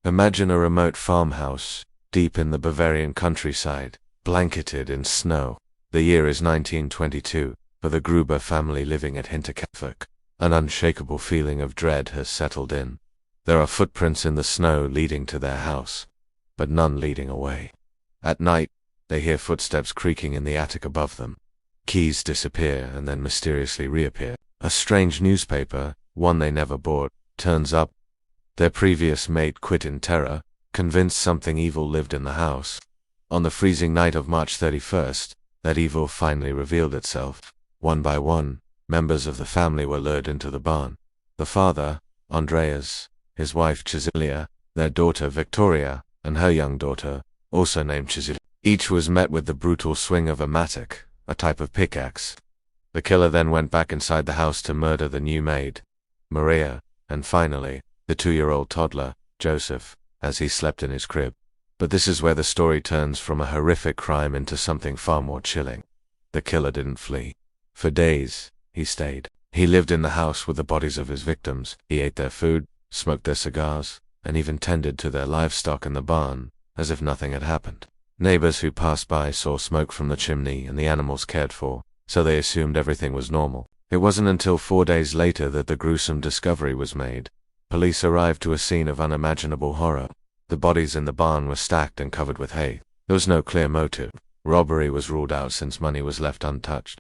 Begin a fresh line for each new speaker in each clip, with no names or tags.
Imagine a remote farmhouse, deep in the Bavarian countryside, blanketed in snow. The year is 1922, for the Gruber family living at Hinterkaifeck. An unshakable feeling of dread has settled in. There are footprints in the snow leading to their house, but none leading away. At night, they hear footsteps creaking in the attic above them. Keys disappear and then mysteriously reappear. A strange newspaper, one they never bought, turns up. Their previous mate quit in terror, convinced something evil lived in the house. On the freezing night of March 31st, that evil finally revealed itself. One by one, members of the family were lured into the barn. The father, Andreas, his wife Cecilia, their daughter Victoria, and her young daughter, also named Cecilia. Each was met with the brutal swing of a mattock, a type of pickaxe. The killer then went back inside the house to murder the new maid, Maria, and finally, the 2-year-old toddler, Joseph, as he slept in his crib. But this is where the story turns from a horrific crime into something far more chilling. The killer didn't flee. For days, he stayed. He lived in the house with the bodies of his victims. He ate their food, smoked their cigars, and even tended to their livestock in the barn, as if nothing had happened. Neighbors who passed by saw smoke from the chimney and the animals cared for, so they assumed everything was normal. It wasn't until 4 days later that the gruesome discovery was made. Police arrived to a scene of unimaginable horror. The bodies in the barn were stacked and covered with hay. There was no clear motive. Robbery was ruled out since money was left untouched.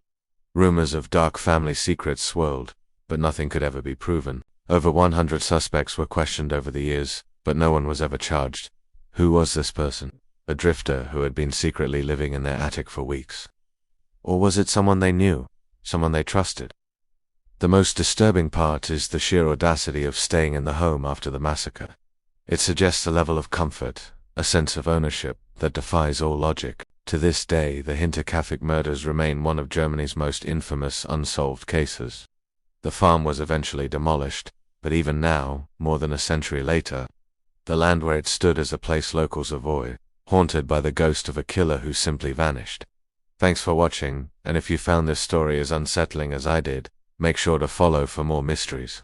Rumors of dark family secrets swirled, but nothing could ever be proven. Over 100 suspects were questioned over the years, but no one was ever charged. Who was this person? A drifter who had been secretly living in their attic for weeks? Or was it someone they knew, someone they trusted? The most disturbing part is the sheer audacity of staying in the home after the massacre. It suggests a level of comfort, a sense of ownership, that defies all logic. To this day, the Hinterkaifeck murders remain one of Germany's most infamous unsolved cases. The farm was eventually demolished, but even now, more than a century later, the land where it stood is a place locals avoid, haunted by the ghost of a killer who simply vanished. Thanks for watching, and if you found this story as unsettling as I did, make sure to follow for more mysteries.